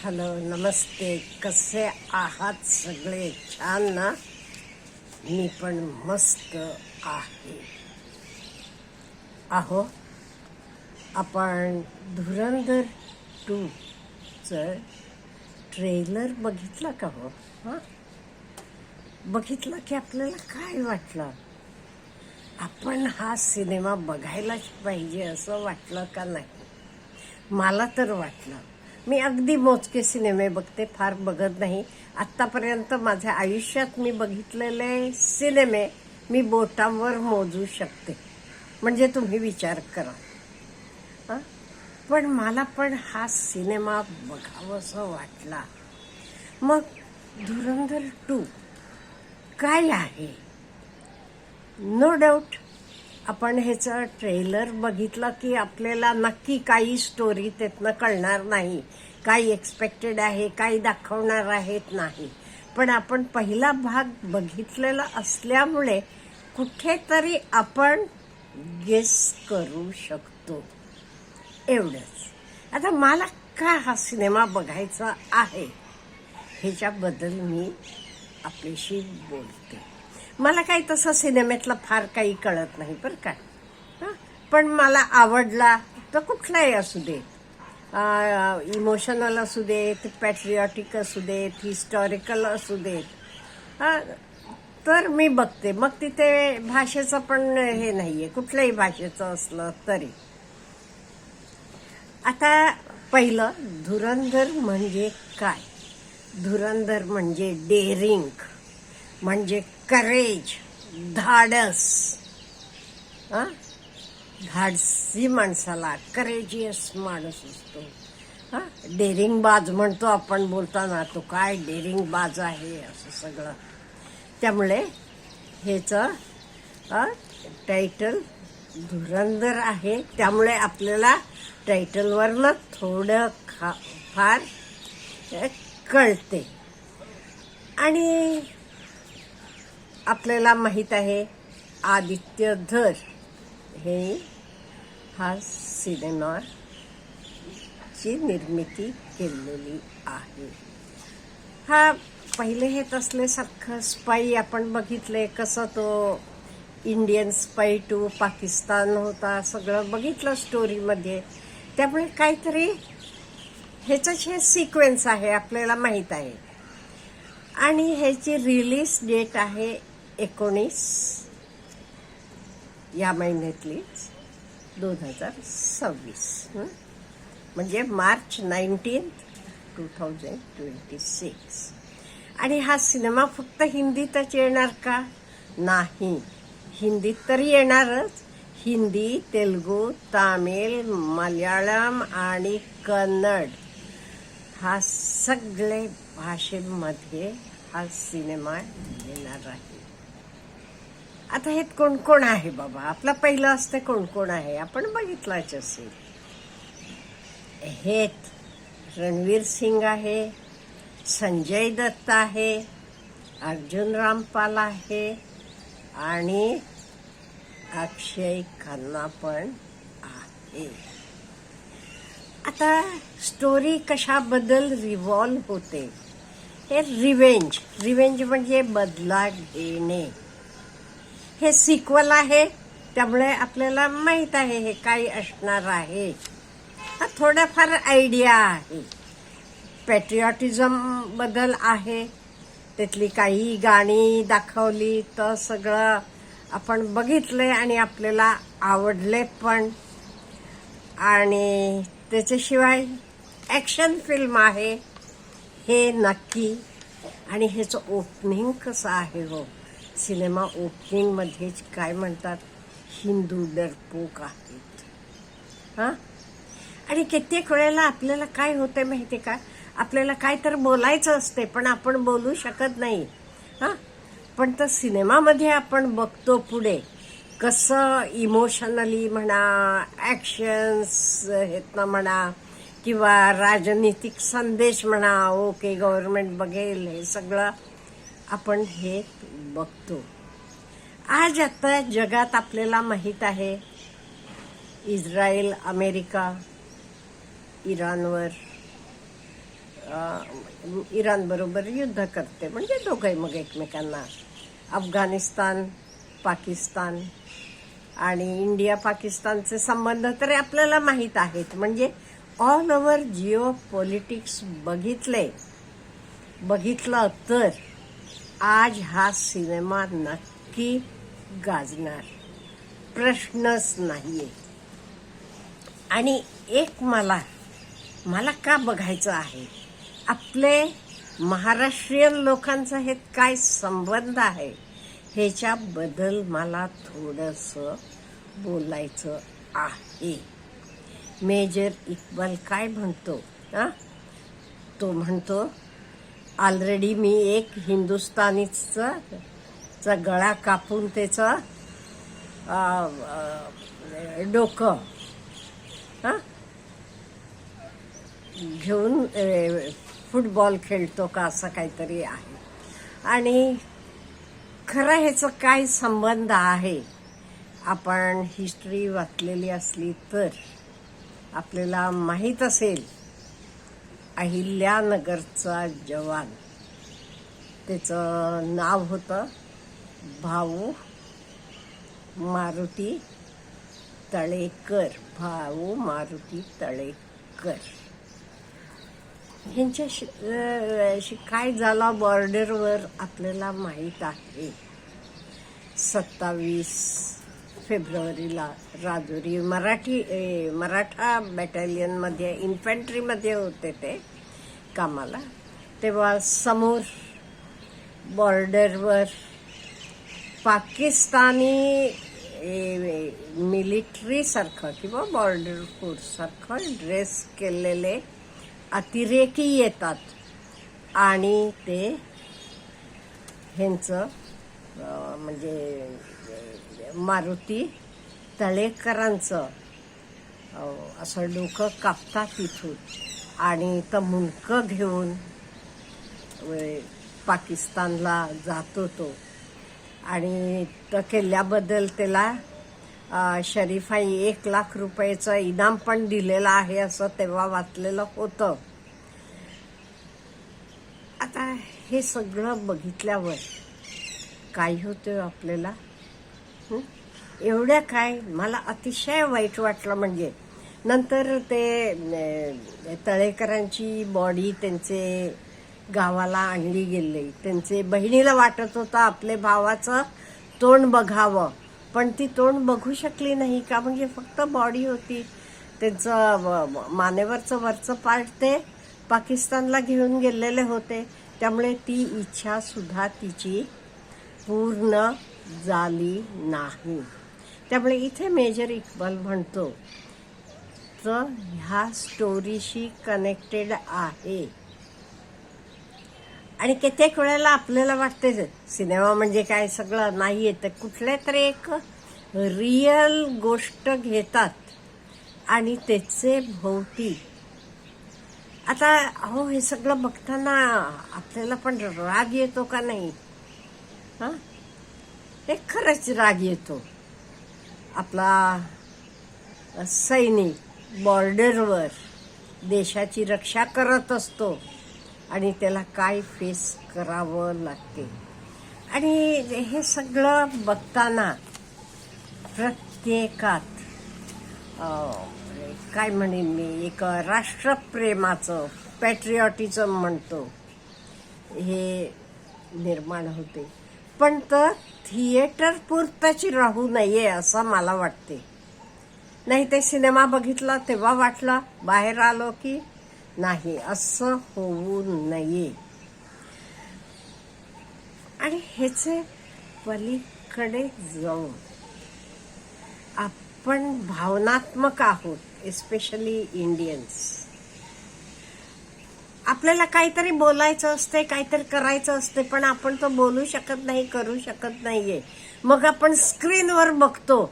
Hello, नमस्ते. कसे आहात सगळे? छान ना? मी पण मस्त आहे. आहो, आपण धुरंधर 2चं ट्रेलर बघितला का हो? बघितलं की आपल्याला काय वाटलं? आपण हा सिनेमा बघायलाच पाहिजे असं वाटलं का नाही? मला तर वाटलं. मी अगदी मोजके सिनेमे बघते, फार बघत नाही. आत्तापर्यंत माझ्या आयुष्यात मी बघितलेले सिनेमे मी बोटांवर मोजू शकते. म्हणजे तुम्ही विचार करा. पण मला पण हा सिनेमा बघावासा वाटला. मग धुरंधर 2 काय आहे? नो डाऊट आपण ह्याचं ट्रेलर बघितलं की आपल्याला नक्की काही स्टोरी त्यातनं कळणार नाही. काही एक्सपेक्टेड आहे, काही दाखवणार आहेत नाही. पण आपण पहिला भाग बघितलेला असल्यामुळे कुठेतरी आपण गेस करू शकतो. एवढंच. आता मला का हा सिनेमा बघायचा आहे ह्याच्याबद्दल मी आपल्याशी बोलते. मला काही तसं सिनेमातलं फार काही कळत नाही बरं का. पण मला आवडला तर कुठलाही असू दे, इमोशनल असू देत, पॅट्रिऑटिक असू देत, हिस्टॉरिकल असू देत, तर मी बघते. मग तिथे भाषेचं पण हे नाहीये, कुठल्याही भाषेचं असलं तरी. आता पहिलं, धुरंधर म्हणजे काय? धुरंधर म्हणजे डेअरिंग, म्हणजे करेज, धाडस. धाडसी माणसाला करेजियस माणूस असतो. डेअरिंग बाज म्हणतो आपण बोलताना, तो काय डेअरिंग बाज आहे असं सगळं. त्यामुळे ह्याचं टायटल धुरंधर आहे. त्यामुळे आपल्याला टायटलवरनं थोडं फार कळते. आणि आपल्याला माहीत आहे आदित्य धर हे हा सिनेमाची निर्मिती केलेली आहे. हा पहिले हे तसल्यासारखं स्पाई आपण बघितले, कसं तो इंडियन स्पाई टू पाकिस्तान होता, सगळं बघितलं स्टोरीमध्ये. त्यामुळे काहीतरी ह्याचंच हे सिक्वेन्स आहे आपल्याला माहीत आहे. आणि ह्याची रिलीज डेट आहे 19 या महिन्यातली 2026, म्हणजे मार्च 19, 2026. आणि हा सिनेमा फक्त हिंदीतच येणार का? नाही, हिंदीत तर येणारच. हिंदी, तेलुगू, तामिळ, मल्याळम आणि कन्नड हा सगळे भाषेमध्ये हा सिनेमा येणार आहे. आता हे कोण कोण आहे बाबा? आपला पहिलं असतं कोण कोण आहे आपण बघितलंच असेल. हेत रणवीर सिंग आहे, संजय दत्त आहे, अर्जुन रामपाल आहे आणि अक्षय खन्ना पण आहे. आता स्टोरी कशाबद्दल रिव्हॉल्व होते? हे रिव्हेंज म्हणजे बदला घेणे. हे सिक्वल आहे, त्यामुळे आपल्याला माहित आहे हे काय असणार आहे. थोडाफार आयडिया आहे. पॅट्रिऑटिझम बद्दल आहे, त्यातली काही गाणी दाखवली तर सगळं आपण बघितलंय आणि आपल्याला आवडले पण. आणि त्याच्याशिवाय ॲक्शन फिल्म आहे हे नक्की. आणि ह्याचं ओपनिंग कसं आहे हो? सिनेमा ओपनिंगमध्येच काय म्हणतात, हिंदू डरपोक आहेत. आणि कित्येक वेळेला आपल्याला काय होतंय माहिती का? आपल्याला काय तर बोलायचं असते पण आपण बोलू शकत नाही. पण तर सिनेमामध्ये आपण बघतो पुढे कसं इमोशनली म्हणा, ॲक्शन्स ह्यातनं म्हणा, किंवा राजनीतिक संदेश म्हणा, ओके गव्हर्नमेंट बघेल, हे सगळं आपण हे बघतो. आज आता जगात आपल्याला माहीत आहे इस्रायल, अमेरिका, इराणवर इराणबरोबर युद्ध करते, म्हणजे दोघंही मग एकमेकांना. अफगाणिस्तान, पाकिस्तान आणि इंडिया पाकिस्तानचे संबंध तर आपल्याला माहीत आहेत. म्हणजे ऑल ओव्हर जिओ पॉलिटिक्स बघितलं तर आज हा सिनेमा नक्की गाजणार, प्रश्नच नाहीये. आणि एक मला का बघायचं आहे, आपले महाराष्ट्रीयन लोकांचा हे काय संबंध आहे ह्याच्याबद्दल मला थोडंसं बोलायचं आहे. मेजर इक्बाल काय म्हणतो, तो म्हणतो ऑलरेडी मी एक हिंदुस्थानीचा गळा कापून त्याचं डोकं घेऊन फुटबॉल खेळतो का, असं काहीतरी आहे. आणि खरं ह्याचं काय संबंध आहे, आपण हिस्ट्री वाचलेली असली तर आपल्याला माहीत असेल. अहिल्यानगरचा जवान, त्याचं नाव होतं भाऊ मारुती तळेकर. ह्यांच्याशी काय झाला बॉर्डरवर आपल्याला माहीत आहे. 27 फेब्रुवारीला राजुरी मराठा बॅटॅलियनमध्ये इन्फंट्रीमध्ये होते ते कामाला. तेव्हा समोर बॉर्डरवर पाकिस्तानी मिलिटरीसारखं किंवा बॉर्डर फोर्ससारखं ड्रेस केलेले अतिरेकी येतात आणि ते ह्यांचं म्हणजे मारुती तळेकरांचं असं डोकं कापतात तिथून आणि तर मुंडकं घेऊन पाकिस्तानला जातो तो. आणि तर केल्याबद्दल त्याला शरीफाई 1 लाख रुपयाचं इनाम पण दिलेलं आहे असं तेव्हा वाचलेलं होतं. आता हे सगळं बघितल्यावर काय होतं आपल्याला, एवढ्या काय मला अतिशय वाईट वाटलं. म्हणजे नंतर ते तळेकरांची बॉडी त्यांचे गावाला आणली गेली. त्यांचे बहिणीला वाटत होतं आपल्या भावाचं तोंड बघावं, पण ती तोंड बघू शकली नाही का, म्हणजे फक्त बॉडी होती. त्यांचं मानेवरचं वरचं पार्ट ते पाकिस्तानला घेऊन गेलेले होते. त्यामुळे ती इच्छा सुद्धा तिची पूर्ण झाली नाही. त्यामुळे इथे मेजर इक्बाल म्हणतो तर ह्या स्टोरीशी कनेक्टेड आहे. आणि कित्येक वेळेला आपल्याला वाटते सिनेमा म्हणजे काय सगळं नाहीये, तर कुठल्या तरी एक रिअल गोष्ट घेतात आणि त्याचे भोवती. आता हे सगळं बघताना आपल्याला पण राग येतो का नाही? एक खरंच राग येतो. आपला सैनिक बॉर्डरवर देशाची रक्षा करत असतो आणि त्याला काय फेस करावं लागते. आणि हे सगळं बघताना प्रत्येकात काय म्हणेन मी, एक राष्ट्रप्रेमाचं पॅट्रिऑटिझम म्हणतो हे निर्माण होते. पण तर थिएटर पुरताची राहू नये असं मला वाटते. नाही ते सिनेमा बघितला तेव्हा वाटलं, बाहेर आलो की नाही, असं होऊ नये. आणि ह्याचे पलीकडे जाऊन आपण भावनात्मक आहोत, एस्पेशली इंडियन्स. आपल्याला काहीतरी बोलायचं असते, काहीतरी करायचं असते, पण आपण तो बोलू शकत नाही, करू शकत नाहीये. मग आपण स्क्रीनवर बघतो,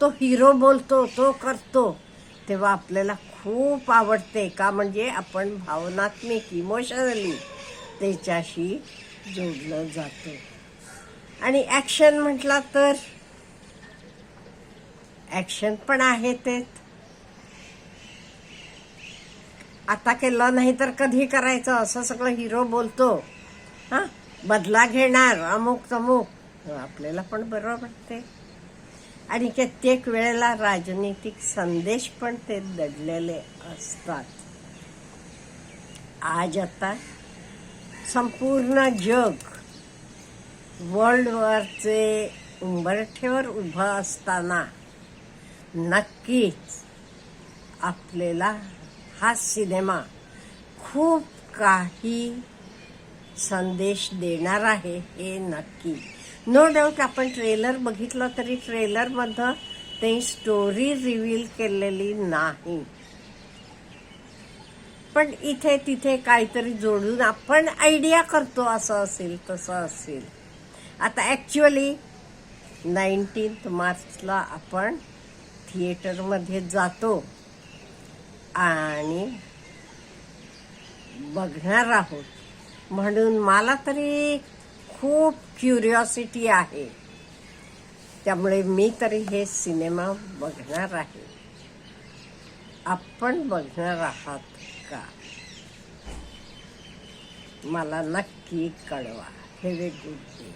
तो हिरो बोलतो, तो करतो, तेव्हा आपल्याला खूप आवडते का, म्हणजे आपण भावनात्मक इमोशनली त्याच्याशी जोडलं जातो. आणि ॲक्शन म्हटला तर ॲक्शन पण आहे ते. आता केलं नाही तर कधी करायचं असं सगळं हिरो बोलतो. हा, बदला घेणार अमुक तमुक, आपल्याला पण बरं वाटते. आणि कित्येक वेळेला राजनीतिक संदेश पण ते दडलेले असतात. आज आता संपूर्ण जग वर्ल्ड वॉरचे उंबरठ्यावर उभं असताना नक्कीच आपल्याला हा सिनेमा खूप काही संदेश देणार आहे, हे नक्की. नो डाऊट आपण ट्रेलर बघितलं तरी ट्रेलरमधनं ते स्टोरी रिव्हील केलेली नाही, पण इथे तिथे काहीतरी जोडून आपण आयडिया करतो असं असेल तसं असेल. आता ॲक्च्युअली 19 मार्चला आपण थिएटरमध्ये जातो आणि बघणार आहोत, म्हणून मला तरी खूप क्युरिओसिटी आहे. त्यामुळे मी तरी हे सिनेमा बघणार आहे. आपण बघणार आहात का? मला नक्की कळवा. Have a good day.